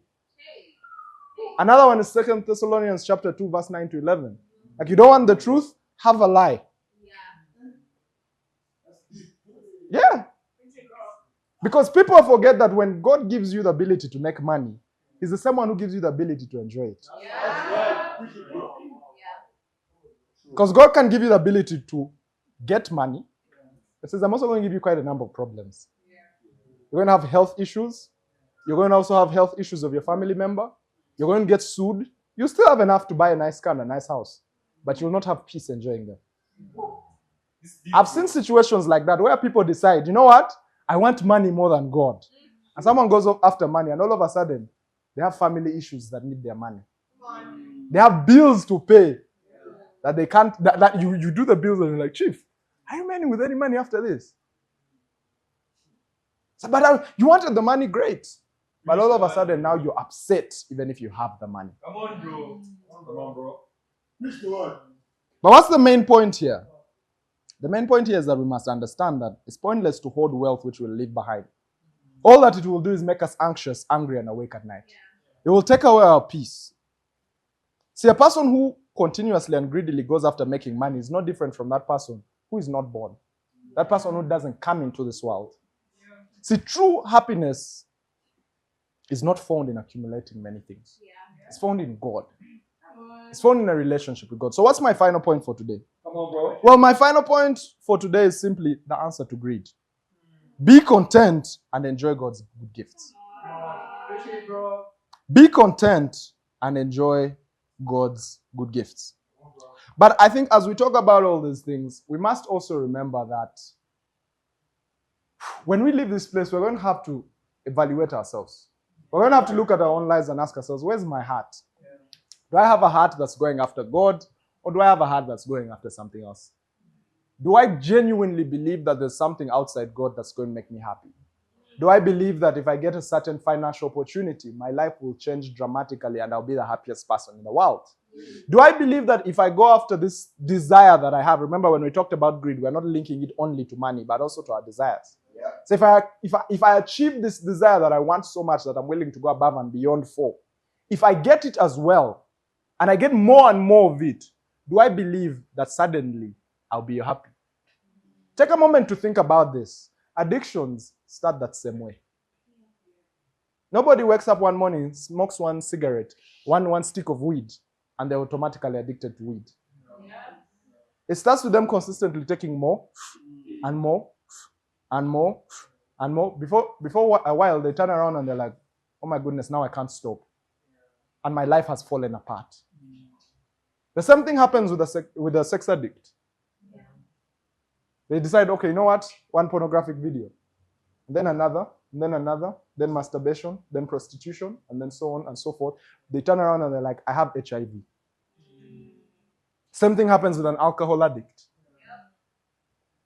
Speaker 1: Another one is 2 Thessalonians chapter 2, verse 9 to 11. Like, you don't want the truth? Have a lie. Yeah. Because people forget that when God gives you the ability to make money, he's the same one who gives you the ability to enjoy it. Because God can give you the ability to get money. It says, I'm also going to give you quite a number of problems. You're going to have health issues. You're going to also have health issues of your family member. You're going to get sued. You still have enough to buy a nice car and a nice house, but you'll not have peace enjoying them. I've seen situations like that where people decide, you know what? I want money more than God. And someone goes up after money, and all of a sudden, they have family issues that need their money. They have bills to pay that they can't, that you do the bills and you're like, Chief, are you manning with any money after this? So, but you wanted the money, great. But all of a sudden, now you're upset even if you have the money.
Speaker 2: Come on, bro. Come on, bro.
Speaker 1: But what's the main point here? The main point here is that we must understand that it's pointless to hoard wealth which we'll leave behind. All that it will do is make us anxious, angry, and awake at night. It will take away our peace. See, a person who continuously and greedily goes after making money is not different from that person who is not born. That person who doesn't come into this world. See, true happiness is not found in accumulating many things. It's found in God. It's found in a relationship with God. So what's my final point for today?
Speaker 2: Come on, bro.
Speaker 1: Well, my final point for today is simply the answer to greed. Be content and enjoy God's good gifts. Be content and enjoy God's good gifts. But I think as we talk about all these things, we must also remember that when we leave this place, we're going to have to evaluate ourselves. We're going to have to look at our own lives and ask ourselves, where's my heart? Do I have a heart that's going after God, or do I have a heart that's going after something else? Do I genuinely believe that there's something outside God that's going to make me happy? Do I believe that if I get a certain financial opportunity, my life will change dramatically and I'll be the happiest person in the world? Do I believe that if I go after this desire that I have, remember when we talked about greed, we're not linking it only to money, but also to our desires. Yeah. So if I achieve this desire that I want so much that I'm willing to go above and beyond for, if I get it as well, and I get more and more of it, do I believe that suddenly I'll be happy? Take a moment to think about this. Addictions start that same way. Nobody wakes up one morning, smokes one cigarette, one stick of weed, and they're automatically addicted to weed. It starts with them consistently taking more and more and more and more. Before a while, they turn around and they're like, oh my goodness, now I can't stop. And my life has fallen apart. The same thing happens with a sex addict. They decide, okay, you know what? One pornographic video. Then another, then masturbation, then prostitution, and then so on and so forth. They turn around and they're like, I have HIV. Same thing happens with an alcohol addict.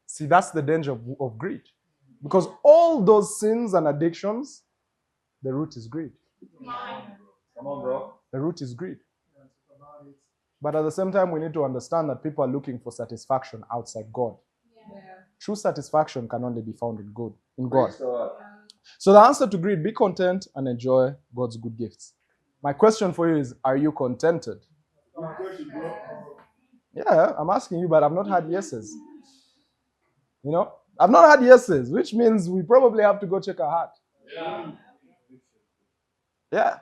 Speaker 1: See, that's the danger of greed. Because all those sins and addictions, the root is greed.
Speaker 2: Come on, bro.
Speaker 1: The root is greed. But at the same time, we need to understand that people are looking for satisfaction outside God. True satisfaction can only be found in God. So the answer to greed, be content and enjoy God's good gifts. My question for you is, are you contented? Yeah, I'm asking you, but I've not had yeses. You know, I've not had yeses, which means we probably have to go check our heart. Yeah.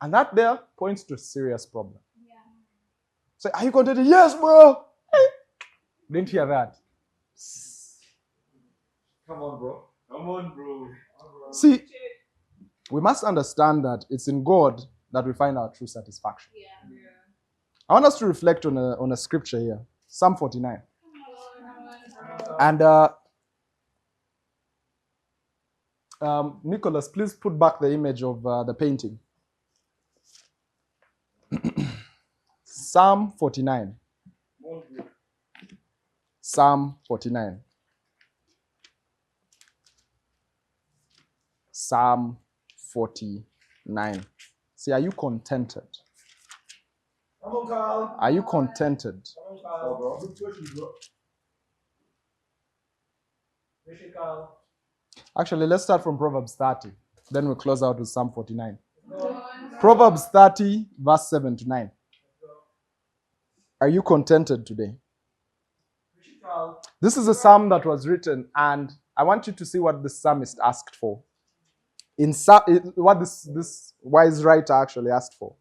Speaker 1: And that there points to a serious problem. Say, are you contented? Yes, bro. Didn't hear that.
Speaker 2: Come on, bro. Come on, bro.
Speaker 1: See, we must understand that it's in God that we find our true satisfaction. I want us to reflect on a scripture here, Psalm 49. And Nicholas, please put back the image of the painting. Psalm 49. Psalm 49. Psalm 49. See, are you contented?
Speaker 2: Come on, Carl.
Speaker 1: Are you contented?
Speaker 2: Come on, Carl. Bro. Good question, bro. Mission, Carl.
Speaker 1: Actually, let's start from Proverbs 30. Then we'll close out with Psalm 49. Proverbs 30, verse 7 to 9. Are you contented today?
Speaker 2: Mission, Carl.
Speaker 1: This is a psalm that was written, and I want you to see what the psalmist asked for. What this wise writer actually asked for.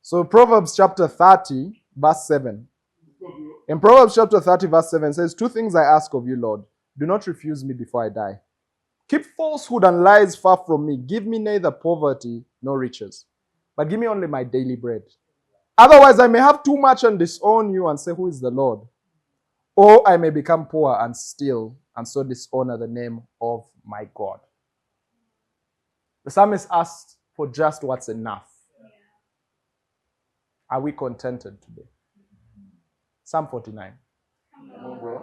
Speaker 1: So Proverbs chapter 30, verse 7. In Proverbs chapter 30, verse 7 says, 2 things I ask of you, Lord. Do not refuse me before I die. Keep falsehood and lies far from me. Give me neither poverty nor riches, but give me only my daily bread. Otherwise, I may have too much and disown you and say, who is the Lord? Or I may become poor and steal and so dishonor the name of my God. The psalmist asked for just what's enough. Are we contented today? Psalm 49.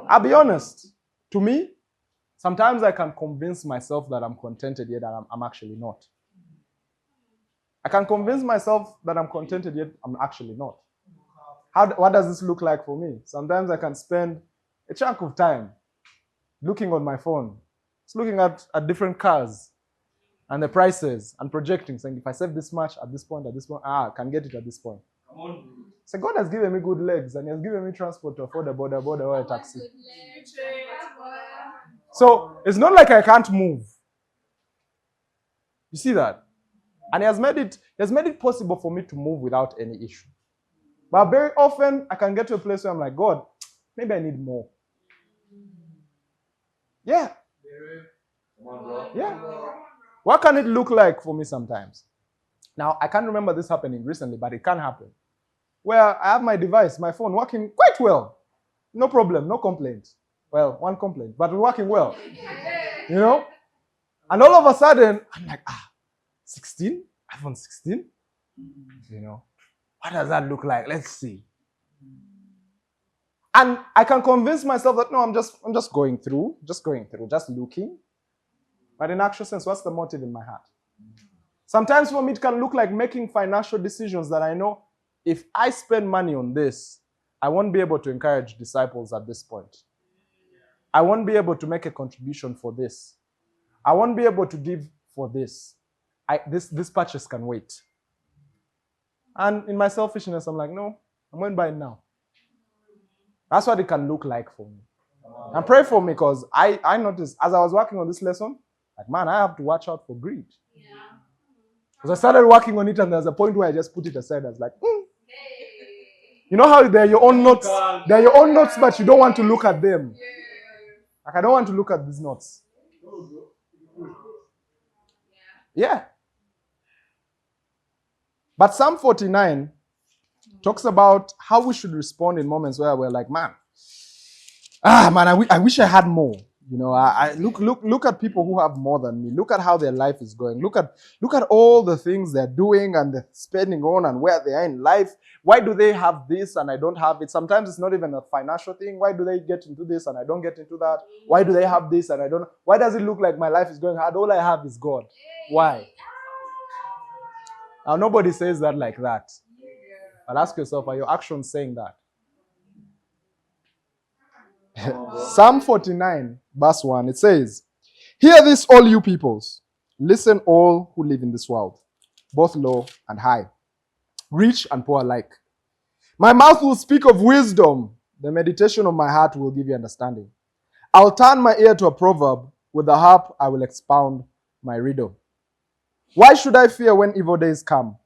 Speaker 1: I'll be honest. To me, sometimes I can convince myself that I'm contented, yet I'm actually not. I can convince myself that I'm contented, yet I'm actually not. What does this look like for me? Sometimes I can spend a chunk of time looking on my phone, just looking at different cars and the prices and projecting, saying, if I save this much at this point, I can get it at this point.
Speaker 2: Come on.
Speaker 1: So God has given me good legs and He has given me transport to afford a border or a taxi. So it's not like I can't move. You see that? And He has made it possible for me to move without any issue. But very often I can get to a place where I'm like, God, maybe I need more. Yeah.
Speaker 2: Come on, bro.
Speaker 1: Yeah. What can it look like for me sometimes? Now, I can't remember this happening recently, but it can happen. Where I have my device, my phone, working quite well. No problem, no complaint. Well, one complaint, but working well. You know? And all of a sudden, I'm like, 16? iPhone 16? You know? What does that look like? Let's see. And I can convince myself that, no, I'm just going through, just looking. But in actual sense, what's the motive in my heart? Sometimes for me, it can look like making financial decisions that I know if I spend money on this, I won't be able to encourage disciples at this point. I won't be able to make a contribution for this. I won't be able to give for this. This purchase can wait. And in my selfishness, I'm like, no, I'm going to buy it now. That's what it can look like for me. And pray for me, because I noticed as I was working on this lesson, like, man, I have to watch out for greed. Because I started working on it, and there's a point where I just put it aside. I was like, You know how they're your own notes? They're your own notes, but you don't want to look at them. Like, I don't want to look at these notes. Yeah. But Psalm 49 talks about how we should respond in moments where we're like, man, I wish I had more. You know, I look at people who have more than me. Look at how their life is going. Look at all the things they're doing and they're spending on and where they are in life. Why do they have this and I don't have it? Sometimes it's not even a financial thing. Why do they get into this and I don't get into that? Why do they have this and I don't? Why does it look like my life is going hard? All I have is God. Why? Now, nobody says that like that. But ask yourself, are your actions saying that? Psalm 49, verse 1, it says, Hear this, all you peoples. Listen, all who live in this world, both low and high, rich and poor alike. My mouth will speak of wisdom. The meditation of my heart will give you understanding. I'll turn my ear to a proverb. With the harp, I will expound my riddle. Why should I fear when evil days come,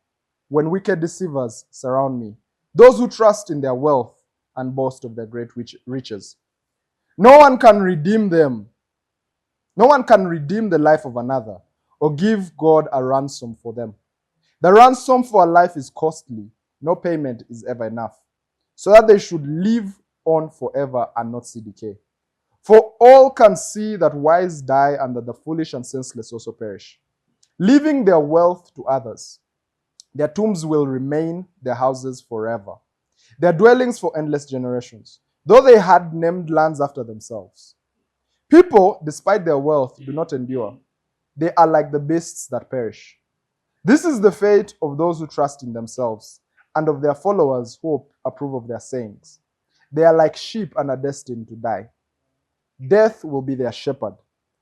Speaker 1: when wicked deceivers surround me, those who trust in their wealth and boast of their great riches? No one can redeem them. No one can redeem the life of another or give God a ransom for them. The ransom for a life is costly. No payment is ever enough, so that they should live on forever and not see decay. For all can see that wise die and that the foolish and senseless also perish, leaving their wealth to others. Their tombs will remain their houses forever, their dwellings for endless generations, though they had named lands after themselves. People, despite their wealth, do not endure. They are like the beasts that perish. This is the fate of those who trust in themselves and of their followers who approve of their sayings. They are like sheep and are destined to die. Death will be their shepherd.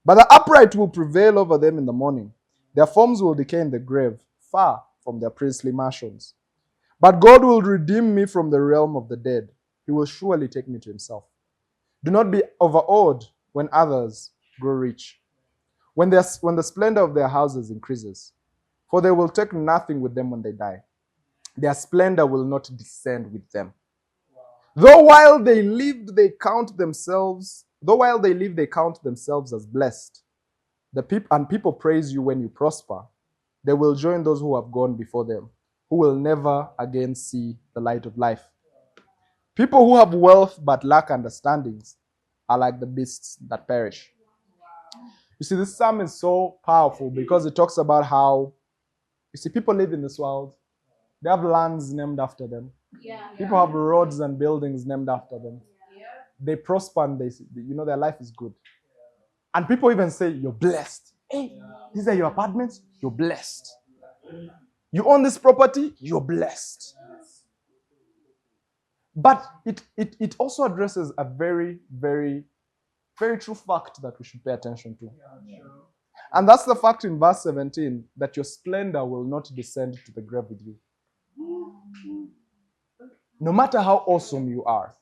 Speaker 1: But the upright will prevail over them in the morning. Their forms will decay in the grave, far from their princely mansions. But God will redeem me from the realm of the dead. He will surely take me to himself. Do not be overawed when others grow rich, when the splendor of their houses increases. For they will take nothing with them when they die. Their splendor will not descend with them. Though while they live, they count themselves as blessed. People praise you when you prosper. They will join those who have gone before them, who will never again see the light of life. People who have wealth but lack understandings are like the beasts that perish. You see, this psalm is so powerful because it talks about how, you see, people live in this world. They have lands named after them. People have roads and buildings named after them. They prosper and their life is good. And people even say, you're blessed. Hey, these are your apartments, you're blessed. You own this property, you're blessed. But it also addresses a very, very, very true fact that we should pay attention to. And that's the fact in verse 17, that your splendor will not descend to the grave with you. No matter how awesome you are,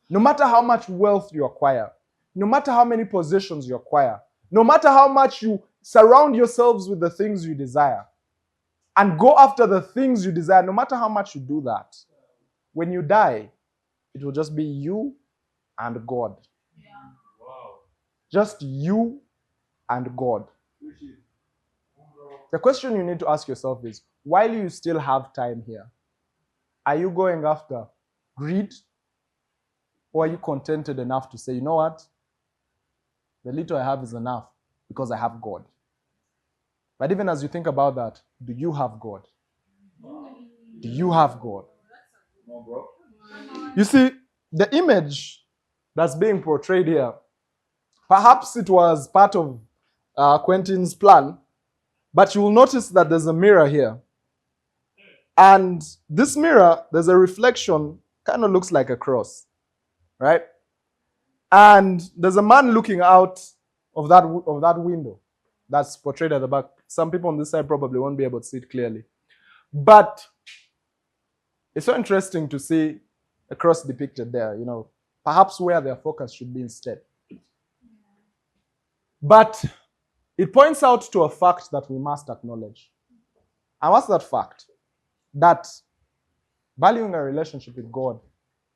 Speaker 1: no matter how much wealth you acquire, no matter how many possessions you acquire, no matter how much you surround yourselves with the things you desire and go after the things you desire, no matter how much you do that, when you die, it will just be you and God. Just you and God. The question you need to ask yourself is, while you still have time here, are you going after greed? Or are you contented enough to say, you know what? The little I have is enough because I have God. But even as you think about that, do you have God? Do you have God? You see, the image that's being portrayed here, perhaps it was part of Quentin's plan, but you will notice that there's a mirror here. And this mirror, there's a reflection, kind of looks like a cross, right? And there's a man looking out of that window that's portrayed at the back. Some people on this side probably won't be able to see it clearly. But it's so interesting to see a cross depicted there, perhaps where their focus should be instead. But it points out to a fact that we must acknowledge. And what's that fact? That valuing a relationship with God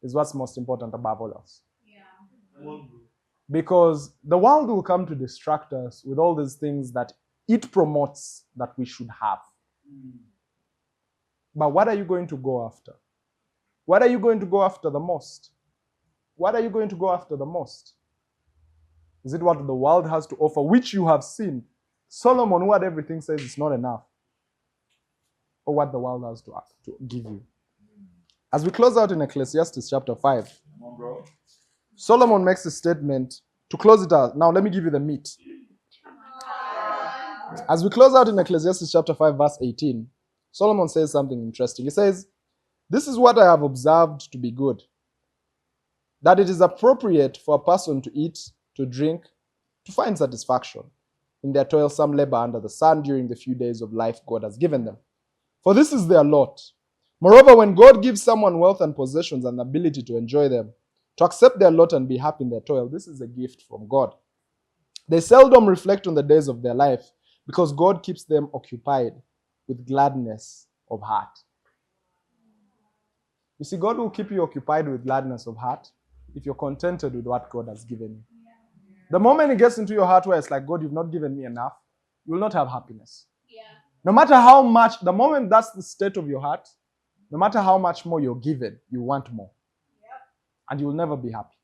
Speaker 1: is what's most important above all else. Because the world will come to distract us with all these things that it promotes that we should have. But what are you going to go after? What are you going to go after the most? What are you going to go after the most? Is it what the world has to offer, which you have seen? Solomon, who had everything, says it's not enough. Or what the world has to give you. As we close out in Ecclesiastes chapter 5, Solomon makes a statement to close it out. Now, let me give you the meat. As we close out in Ecclesiastes chapter 5, verse 18, Solomon says something interesting. He says, "This is what I have observed to be good, that it is appropriate for a person to eat, to drink, to find satisfaction, in their toilsome labor under the sun during the few days of life God has given them. For this is their lot. Moreover, when God gives someone wealth and possessions and the ability to enjoy them, to accept their lot and be happy in their toil, this is a gift from God. They seldom reflect on the days of their life because God keeps them occupied with gladness of heart. You see, God will keep you occupied with gladness of heart if you're contented with what God has given you. The moment it gets into your heart where it's like, God, you've not given me enough, you will not have happiness. Yeah. No matter how much, the moment that's the state of your heart, no matter how much more you're given, you want more. Yep. And you will never be happy.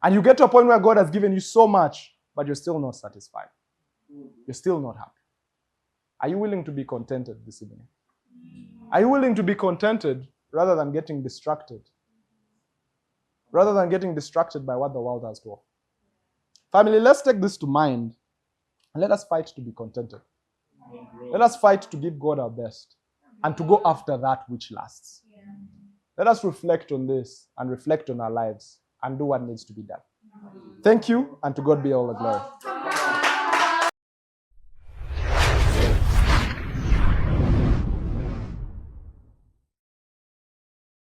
Speaker 1: And you get to a point where God has given you so much, but you're still not satisfied. You're still not happy. Are you willing to be contented this evening? Are you willing to be contented rather than getting distracted? Rather than getting distracted by what the world has to offer. Family, let's take this to mind and let us fight to be contented. Let us fight to give God our best and to go after that which lasts. Let us reflect on this and reflect on our lives and do what needs to be done. Thank you, and to God be all the glory.